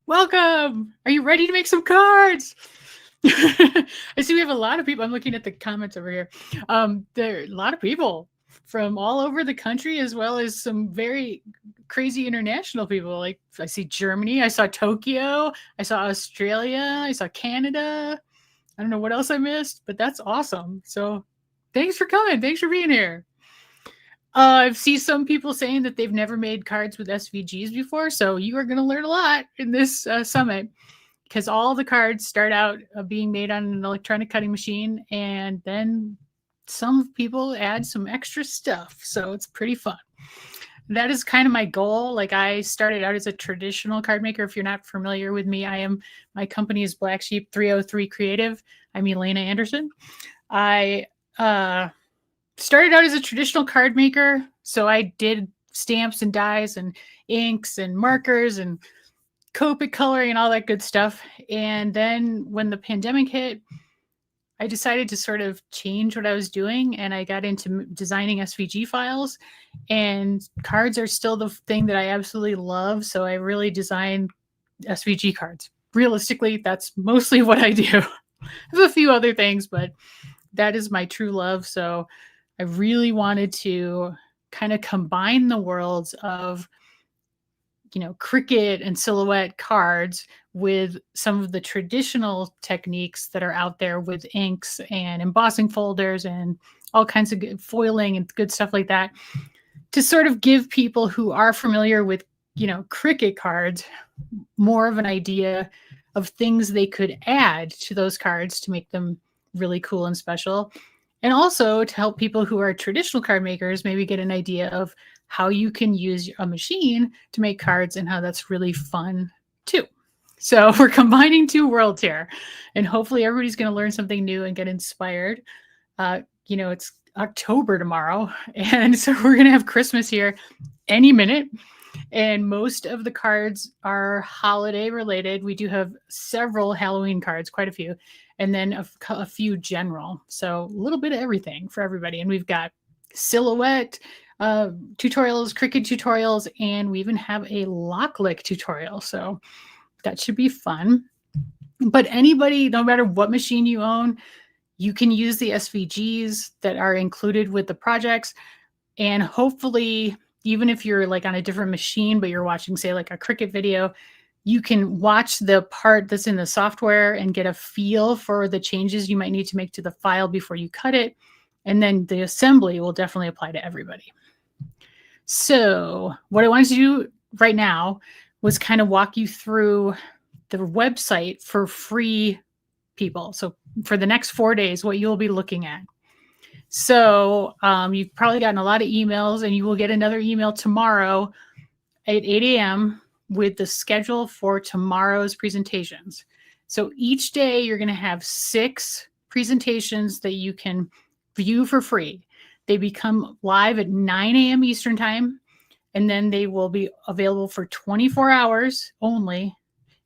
Welcome. Are you ready to make some cards? I see we have a lot of people. I'm looking at the comments over here. There are a lot of people from all over the country, as well as some very crazy international people. Like I see Germany, I saw Tokyo, I saw Australia, I saw Canada. I don't know what else I missed, but that's awesome. So thanks for coming. Thanks for being here. I've seen some people saying that they've never made cards with SVGs before, so you are going to learn a lot in this summit because all the cards start out being made on an electronic cutting machine, and then some people add some extra stuff, so it's pretty fun. That is kind of my goal. Like I started out as a traditional card maker. If you're not familiar with me, my company is Black Sheep 303 Creative. I'm Elena Anderson. I started out as a traditional card maker. So I did stamps and dies and inks and markers and Copic coloring and all that good stuff. And then when the pandemic hit, I decided to sort of change what I was doing, and I got into designing SVG files, and cards are still the thing that I absolutely love. So I really design SVG cards. Realistically, that's mostly what I do. I have a few other things, but that is my true love. So I really wanted to kind of combine the worlds of, Cricut and silhouette cards with some of the traditional techniques that are out there with inks and embossing folders and all kinds of good foiling and good stuff like that, to sort of give people who are familiar with, Cricut cards more of an idea of things they could add to those cards to make them really cool and special. And also to help people who are traditional card makers maybe get an idea of how you can use a machine to make cards and how that's really fun too. So we're combining two worlds here, and hopefully everybody's going to learn something new and get inspired. It's October tomorrow, and so we're going to have Christmas here any minute. And most of the cards are holiday related. We do have several Halloween cards, quite a few, and then a few general. So a little bit of everything for everybody. And we've got silhouette tutorials, Cricut tutorials, and we even have a lock lick tutorial. So that should be fun. But anybody, no matter what machine you own, you can use the SVGs that are included with the projects. And hopefully, even if you're like on a different machine, but you're watching, say, like a Cricut video, you can watch the part that's in the software and get a feel for the changes you might need to make to the file before you cut it. And then the assembly will definitely apply to everybody. So what I wanted to do right now was kind of walk you through the website for free people. So for the next 4 days, what you'll be looking at. So you've probably gotten a lot of emails, and you will get another email tomorrow at 8 a.m. with the schedule for tomorrow's presentations. So each day you're going to have 6 presentations that you can view for free. They become live at 9 a.m. Eastern time, and then they will be available for 24 hours only.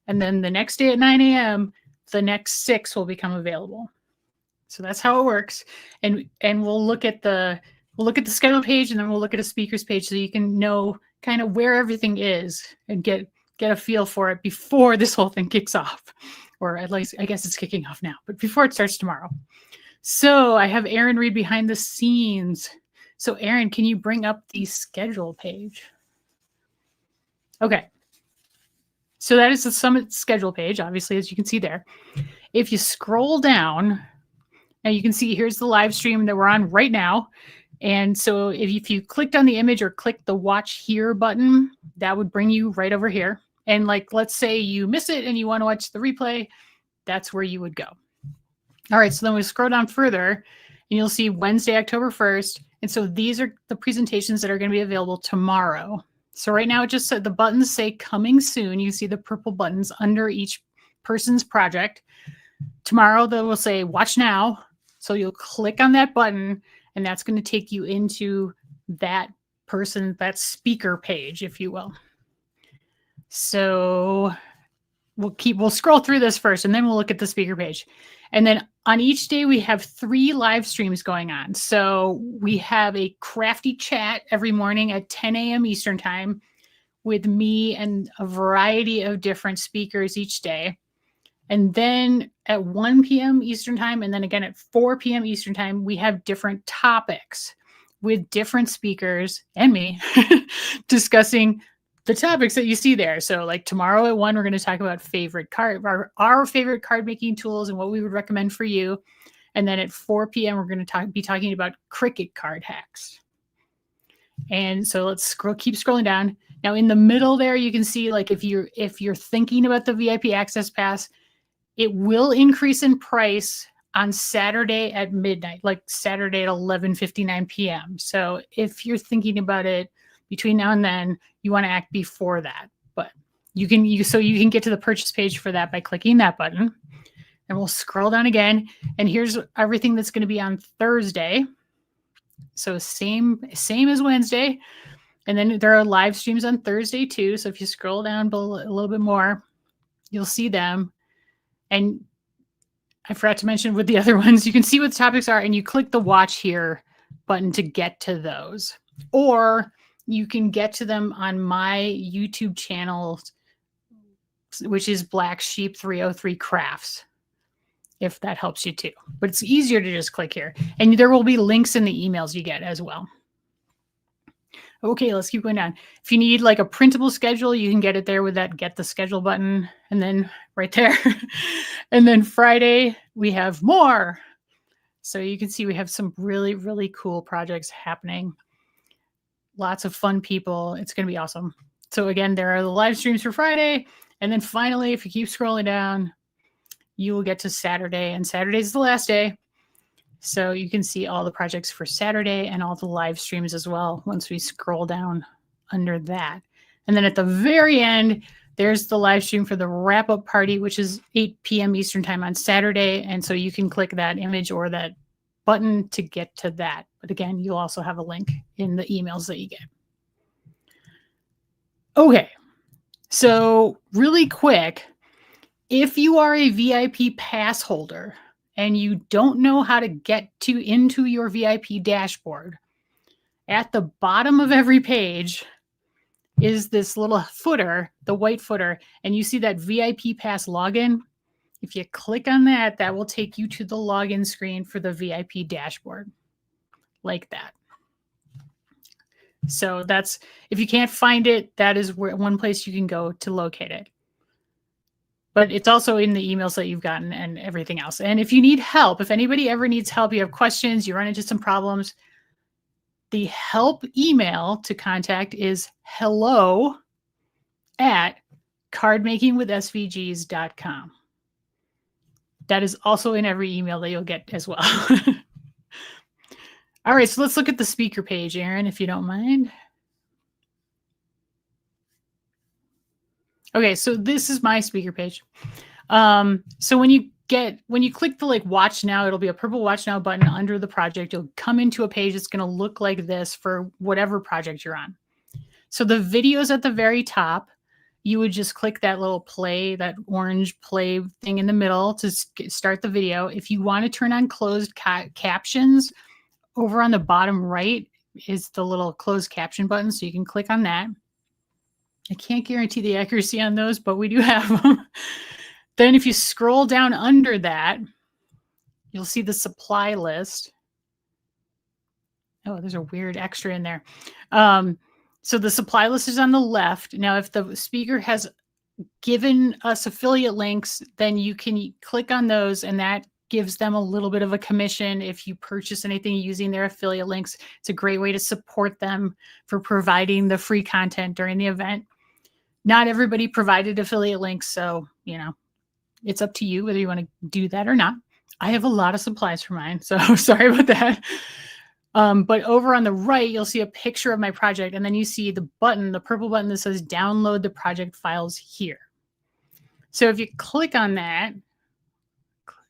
And then the next day at 9 a.m., the next 6 will become available. So that's how it works. And we'll look at the schedule page, and then we'll look at a speakers page so you can know kind of where everything is and get a feel for it before this whole thing kicks off. Or at least I guess it's kicking off now, but before it starts tomorrow. So I have Aaron read behind the scenes. So Aaron, can you bring up the schedule page? Okay. So that is the summit schedule page, obviously, as you can see there. If you scroll down, and you can see here's the live stream that we're on right now. And so if you clicked on the image or clicked the watch here button, that would bring you right over here. And like, let's say you miss it and you want to watch the replay, that's where you would go. All right, so then we scroll down further, and you'll see Wednesday, October 1st. And so these are the presentations that are going to be available tomorrow. So right now it just said the buttons say coming soon. You see the purple buttons under each person's project. Tomorrow they will say watch now. So you'll click on that button, and that's going to take you into that that speaker page, if you will. So we'll scroll through this first, and then we'll look at the speaker page. And then on each day, we have 3 live streams going on. So we have a crafty chat every morning at 10 a.m. Eastern time, with me and a variety of different speakers each day. And then at 1 p.m. Eastern time, and then again at 4 p.m. Eastern time, we have different topics with different speakers and me discussing the topics that you see there. So like tomorrow at 1, we're going to talk about our favorite card making tools and what we would recommend for you. And then at 4 p.m., we're going to be talking about Cricut card hacks. And so let's keep scrolling down. Now in the middle there, you can see like if you're thinking about the VIP Access Pass, it will increase in price on Saturday at midnight, like Saturday at 11:59 p.m. So if you're thinking about it between now and then, you want to act before that. But you can get to the purchase page for that by clicking that button. And we'll scroll down again. And here's everything that's going to be on Thursday. So same as Wednesday. And then there are live streams on Thursday too. So if you scroll down a little bit more, you'll see them. And I forgot to mention with the other ones, you can see what the topics are and you click the watch here button to get to those. Or you can get to them on my YouTube channel, which is Black Sheep 303 Crafts, if that helps you too. But it's easier to just click here. And there will be links in the emails you get as well. Okay, let's keep going down. If you need like a printable schedule, you can get it there with that get the schedule button and then right there. And then Friday, we have more. So you can see we have some really, really cool projects happening. Lots of fun people. It's going to be awesome. So again, there are the live streams for Friday. And then finally, if you keep scrolling down, you will get to Saturday. And Saturday is the last day. So you can see all the projects for Saturday and all the live streams as well once we scroll down under that. And then at the very end, there's the live stream for the wrap-up party, which is 8 p.m. Eastern time on Saturday. And so you can click that image or that button to get to that. But again, you'll also have a link in the emails that you get. Okay, so really quick, if you are a VIP pass holder and you don't know how to get into your VIP dashboard, at the bottom of every page is this little footer, the white footer, and you see that VIP pass login. If you click on that, that will take you to the login screen for the VIP dashboard, like that. So that's, if you can't find it, that is one place you can go to locate it. But it's also in the emails that you've gotten and everything else. And if you need help, if anybody ever needs help, you have questions, you run into some problems, the help email to contact is hello@cardmakingwithsvgs.com. That is also in every email that you'll get as well. All right, so let's look at the speaker page, Aaron, if you don't mind. Okay, so this is my speaker page. So when you click the like watch now, it'll be a purple watch now button under the project. You'll come into a page that's going to look like this for whatever project you're on. So the videos at the very top, you would just click that little play, that orange play thing in the middle to start the video. If you want to turn on closed captions, over on the bottom right is the little closed caption button. So you can click on that. I can't guarantee the accuracy on those, but we do have them. Then if you scroll down under that, you'll see the supply list. Oh, there's a weird extra in there. So the supply list is on the left. Now, if the speaker has given us affiliate links, then you can click on those and that gives them a little bit of a commission if you purchase anything using their affiliate links. It's a great way to support them for providing the free content during the event. Not everybody provided affiliate links, so, you know, it's up to you whether you want to do that or not. I have a lot of supplies for mine, so sorry about that. But over on the right, you'll see a picture of my project, and then you see the button, the purple button that says download the project files here. So if you click on that,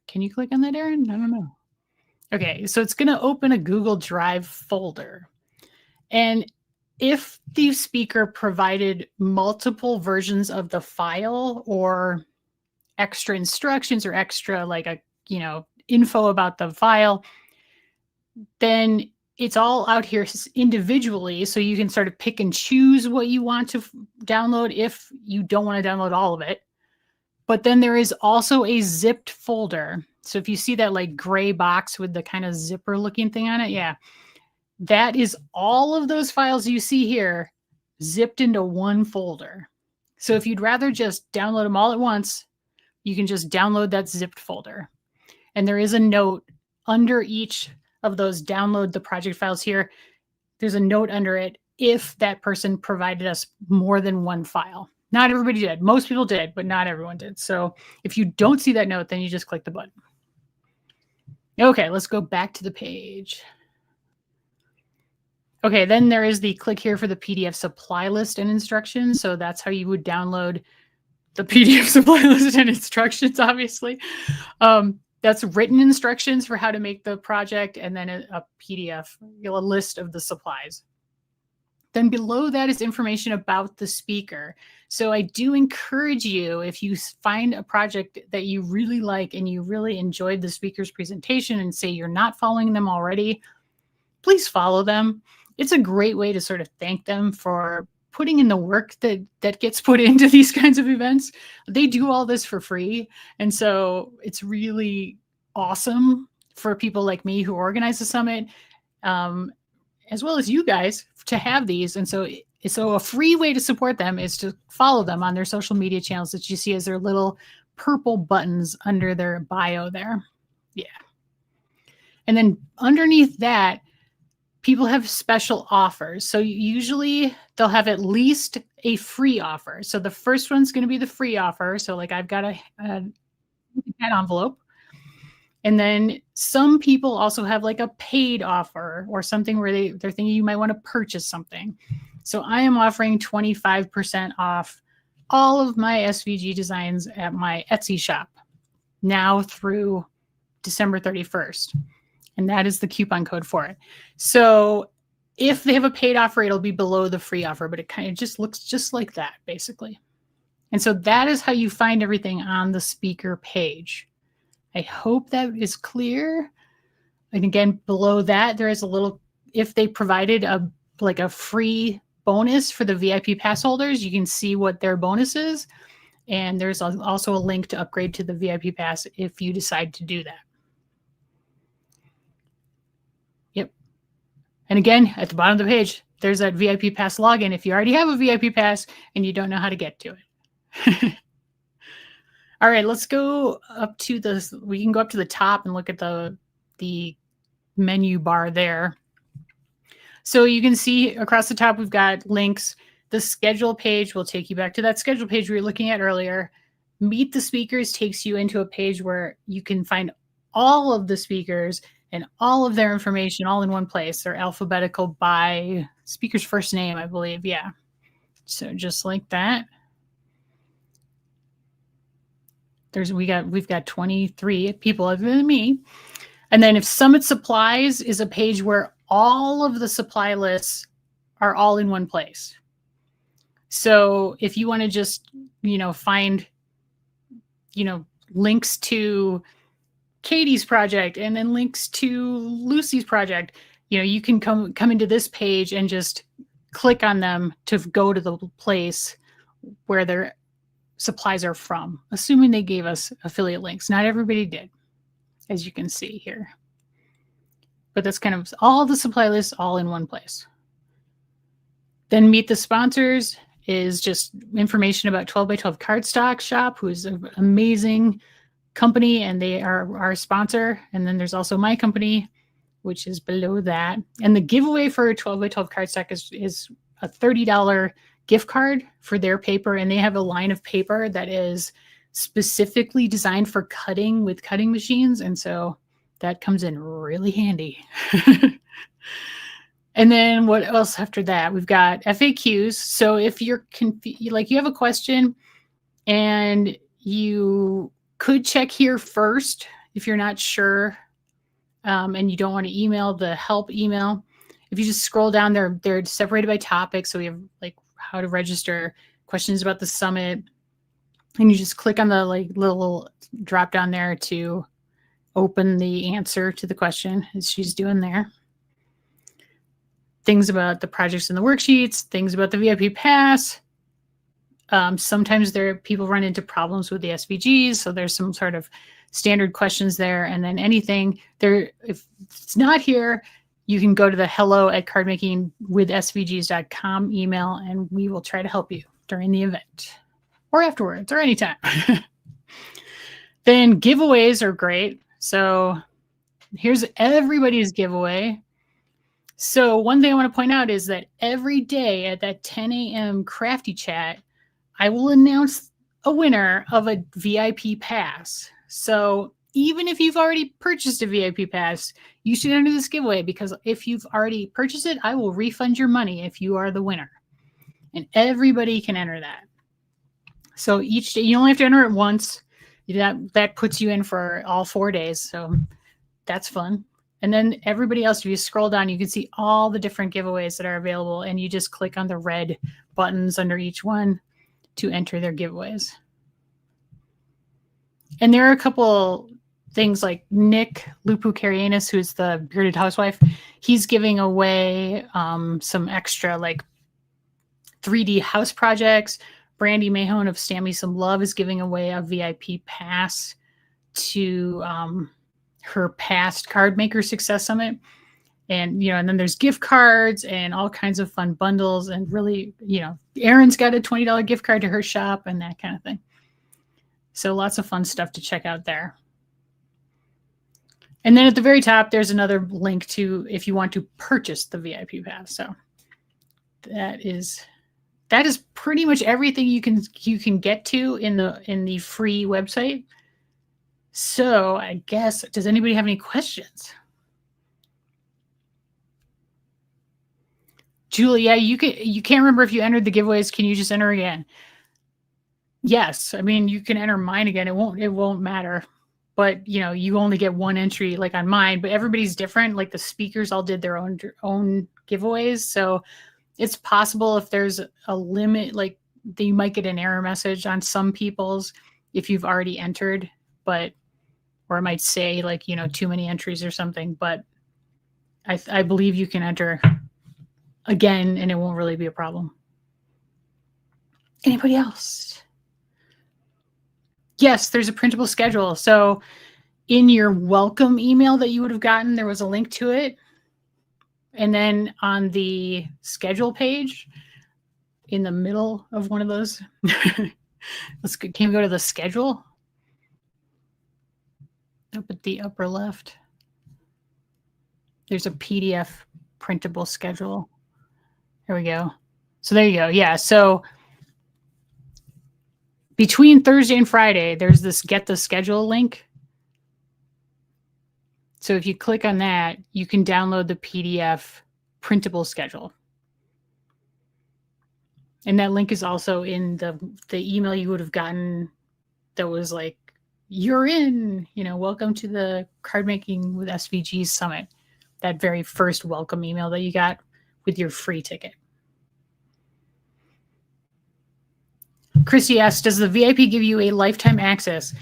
can you click on that, Aaron? I don't know. Okay, so it's going to open a Google Drive folder. And if the speaker provided multiple versions of the file or extra instructions or extra like info about the file, then it's all out here individually, so you can sort of pick and choose what you want to download if you don't want to download all of it. But then there is also a zipped folder. So if you see that like gray box with the kind of zipper looking thing on it, yeah, that is all of those files you see here zipped into one folder. So if you'd rather just download them all at once, you can just download that zipped folder. And there is a note under each of those download the project files here. There's a note under it if that person provided us more than one file. Not everybody did. Most people did, but not everyone did. So if you don't see that note, then you just click the button. Okay, let's go back to the page. Okay, then there is the click here for the PDF supply list and instructions. So that's how you would download the PDF supply list and instructions, obviously. That's written instructions for how to make the project, and then a PDF, a list of the supplies. Then below that is information about the speaker. So I do encourage you, if you find a project that you really like and you really enjoyed the speaker's presentation and say you're not following them already, please follow them. It's a great way to sort of thank them for putting in the work that gets put into these kinds of events. They do all this for free. And so it's really awesome for people like me who organize the summit, as well as you guys, to have these. And so a free way to support them is to follow them on their social media channels that you see as their little purple buttons under their bio there. Yeah. And then underneath that, people have special offers. So usually they'll have at least a free offer. So the first one's going to be the free offer. So like I've got an envelope. And then some people also have like a paid offer or something where they're thinking you might want to purchase something. So I am offering 25% off all of my SVG designs at my Etsy shop now through December 31st. And that is the coupon code for it. So if they have a paid offer, it'll be below the free offer, but it kind of just looks just like that, basically. And so that is how you find everything on the speaker page. I hope that is clear. And again, below that, there is a little, if they provided a free bonus for the VIP pass holders, you can see what their bonus is. And there's also a link to upgrade to the VIP pass if you decide to do that. Yep. And again, at the bottom of the page, there's that VIP pass login if you already have a VIP pass and you don't know how to get to it. All right, let's go up to we can go up to the top and look at the menu bar there. So you can see across the top, we've got links. The schedule page will take you back to that schedule page we were looking at earlier. Meet the speakers takes you into a page where you can find all of the speakers and all of their information all in one place. They're alphabetical by speaker's first name, I believe. Yeah. So just like that. We've got 23 people other than me. And then if Summit Supplies is a page where all of the supply lists are all in one place. So if you want to just, find, links to Katie's project and then links to Lucy's project, you can come into this page and just click on them to go to the place where their supplies are from, assuming they gave us affiliate links. Not everybody did, as you can see here. But that's kind of all the supply lists all in one place. Then Meet the Sponsors is just information about 12 by 12 Cardstock Shop, who is an amazing company, and they are our sponsor. And then there's also my company, which is below that. And the giveaway for 12 by 12 Cardstock is a $30 gift card for their paper. And they have a line of paper that is specifically designed for cutting with cutting machines. And so that comes in really handy. And then what else after that? We've got FAQs. So if you're you have a question and you could check here first if you're not sure and you don't want to email the help email. If you just scroll down, they're separated by topic. So we have like how to register, questions about the summit, and you just click on the little drop down there to open the answer to the question, as she's doing there. things about the projects and the worksheets, things about the VIP pass. Sometimes people run into problems with the SVGs, so there's some sort of standard questions there. And then anything there, if it's not here, you can go to the hello@cardmakingwithsvgs.com email, and we will try to help you during the event or afterwards or anytime. Then giveaways are great. So here's everybody's giveaway. So one thing I want to point out is that every day at that 10 a.m. crafty chat, I will announce a winner of a VIP pass. So even if you've already purchased a VIP pass, you should enter this giveaway, because if you've already purchased it, I will refund your money if you are the winner. And everybody can enter that. So each day, you only have to enter it once. That puts you in for all 4 days. So that's fun. And then everybody else, if you scroll down, you can see all the different giveaways that are available, and you just click on the red buttons under each one to enter their giveaways. And there are a couple things like Nick Lupu-Carianis, who's the Bearded Housewife. He's giving away some extra like 3D house projects. Brandy Mahone of Stamp Me Some Love is giving away a VIP pass to her past Card Maker Success Summit. And, and then there's gift cards and all kinds of fun bundles, and really, Erin's got a $20 gift card to her shop and that kind of thing. So lots of fun stuff to check out there. And then at the very top, there's another link to if you want to purchase the VIP pass. So that is pretty much everything you can get to in the free website. So I guess, does anybody have any questions? Julie, yeah, you can't remember if you entered the giveaways. Can you just enter again? Yes, I mean, you can enter mine again. It won't matter. But you only get one entry, like on mine. But everybody's different. Like the speakers all did their own giveaways. So it's possible if there's a limit, like you might get an error message on some people's if you've already entered, or it might say like too many entries or something. But I believe you can enter again, and it won't really be a problem. Anybody else? Yes, there's a printable schedule. So in your welcome email that you would have gotten, there was a link to it. And then on the schedule page, in the middle of one of those, can we go to the schedule? Up at the upper left, there's a PDF printable schedule. There we go. So there you go. Yeah. So between Thursday and Friday, there's this get the schedule link. So if you click on that, you can download the PDF printable schedule. And that link is also in the email you would have gotten that was like, you're in, welcome to the Card Making with SVGs Summit. That very first welcome email that you got with your free ticket. Christy asks, does the VIP give you a lifetime access?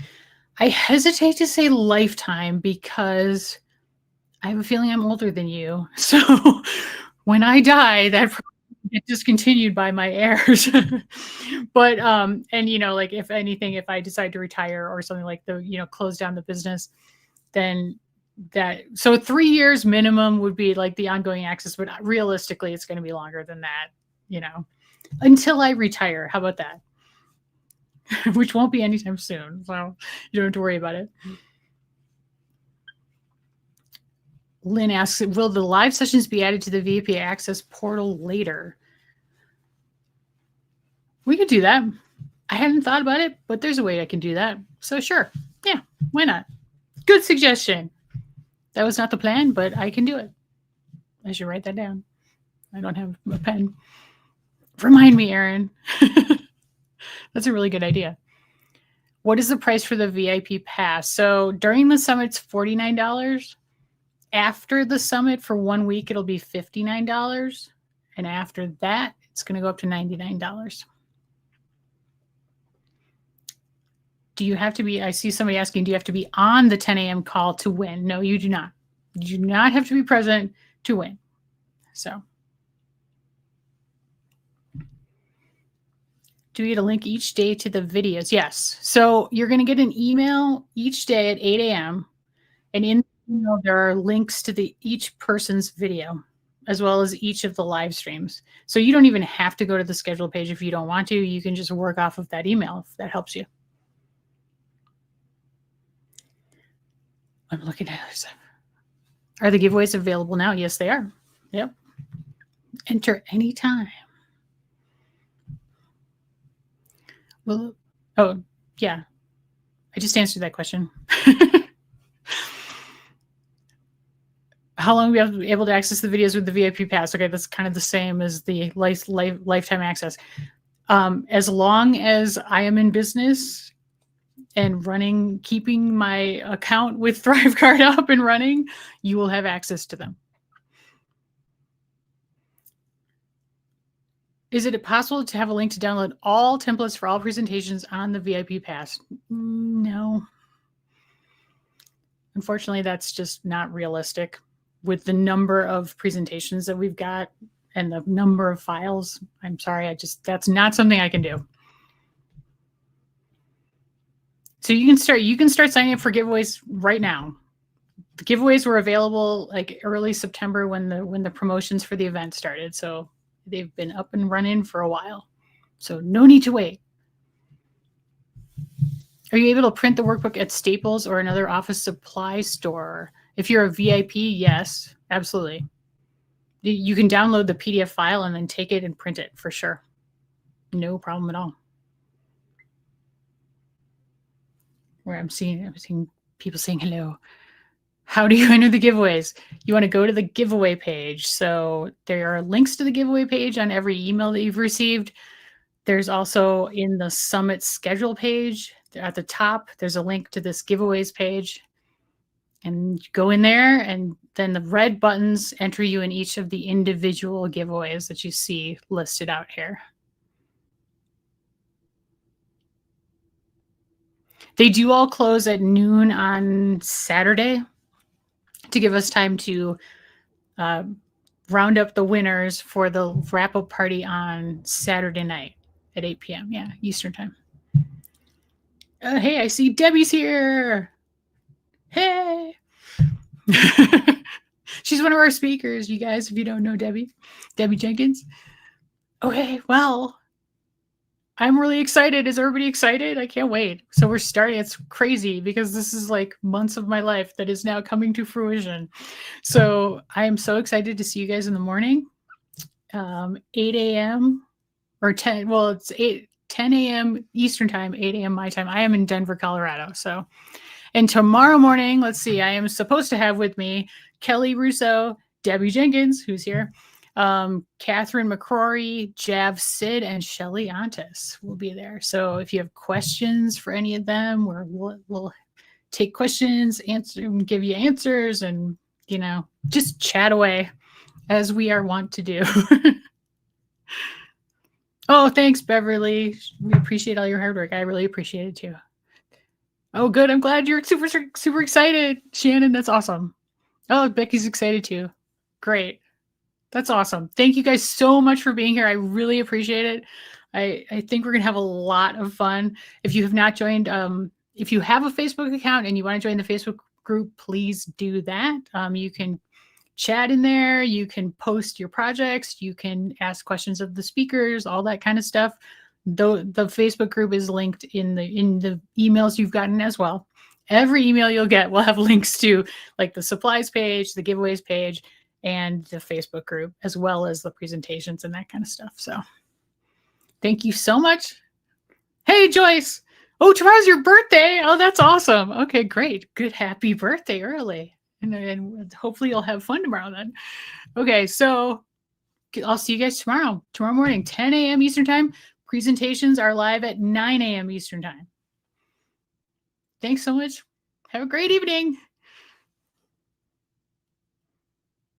I hesitate to say lifetime because I have a feeling I'm older than you. So when I die, that probably gets discontinued by my heirs. But, and like if anything, if I decide to retire or something like close down the business, then so 3 years minimum would be like the ongoing access, but realistically it's going to be longer than that, until I retire. How about that? Which won't be anytime soon, so you don't have to worry about it. Lynn asks, will the live sessions be added to the VIP access portal later? We could do that. I hadn't thought about it, but there's a way I can do that. So sure. Yeah, why not? Good suggestion. That was not the plan, but I can do it. I should write that down. I don't have a pen. Remind me, Erin. That's a really good idea. What is the price for the VIP pass? So during the summit, it's $49. After the summit for 1 week, it'll be $59. And after that, it's going to go up to $99. Do you have to be, I see somebody asking, do you have to be on the 10 a.m. call to win? No, you do not. You do not have to be present to win. So Do we get a link each day to the videos? Yes. So you're going to get an email each day at 8 a.m. And in the email, there are links to each person's video, as well as each of the live streams. So you don't even have to go to the schedule page if you don't want to. You can just work off of that email if that helps you. I'm looking at it. Are the giveaways available now? Yes, they are. Yep. Enter anytime. Well, oh, yeah. I just answered that question. How long will we be able to access the videos with the VIP pass? Okay, that's kind of the same as the lifetime access. As long as I am in business and keeping my account with ThriveCard up and running, you will have access to them. Is it possible to have a link to download all templates for all presentations on the VIP pass? No. Unfortunately, that's just not realistic with the number of presentations that we've got and the number of files. I'm sorry, that's not something I can do. So you can start signing up for giveaways right now. The giveaways were available like early September when the promotions for the event started. So they've been up and running for a while. So no need to wait. Are you able to print the workbook at Staples or another office supply store? If you're a VIP, yes, absolutely. You can download the PDF file and then take it and print it for sure. No problem at all. Where I'm seeing people saying hello. How do you enter the giveaways? You want to go to the giveaway page. So there are links to the giveaway page on every email that you've received. There's also in the summit schedule page at the top, there's a link to this giveaways page. And you go in there, and then the red buttons enter you in each of the individual giveaways that you see listed out here. They do all close at noon on Saturday to give us time to round up the winners for the wrap-up party on Saturday night at 8 p.m. Yeah, Eastern time. Hey, I see Debbie's here. Hey. She's one of our speakers, you guys, if you don't know Debbie Jenkins. Okay, well, I'm really excited. Is everybody excited? I can't wait. So we're starting. It's crazy because this is like months of my life that is now coming to fruition. So I am so excited to see you guys in the morning. 8 a.m. or 10. Well, it's 10 a.m. Eastern time, 8 a.m. my time. I am in Denver, Colorado. So, and tomorrow morning, let's see, I am supposed to have with me Kelly Russo, Debbie Jenkins, who's here, Catherine McCrory, Jav Sid, and Shelly Antis will be there. So if you have questions for any of them, we'll take questions, answer, give you answers, and, you know, just chat away as we are wont to do. Oh, thanks, Beverly. We appreciate all your hard work. I really appreciate it too. Oh, good. I'm glad you're super excited, Shannon. That's awesome. Oh, Becky's excited too. Great. That's awesome. Thank you guys so much for being here. I really appreciate it. I think we're going to have a lot of fun. If you have not joined, if you have a Facebook account and you want to join the Facebook group, please do that. You can chat in there. You can post your projects. You can ask questions of the speakers, all that kind of stuff. The Facebook group is linked in the emails you've gotten as well. Every email you'll get will have links to like the supplies page, the giveaways page, and the Facebook group, as well as the presentations and that kind of stuff. So thank you so much. Hey, Joyce. Oh, tomorrow's your birthday. Oh, that's awesome. Okay, great. Good. Happy birthday early. And hopefully you'll have fun tomorrow then. Okay, so I'll see you guys tomorrow morning, 10 a.m. Eastern time. Presentations are live at 9 a.m. Eastern time. Thanks so much. Have a great evening.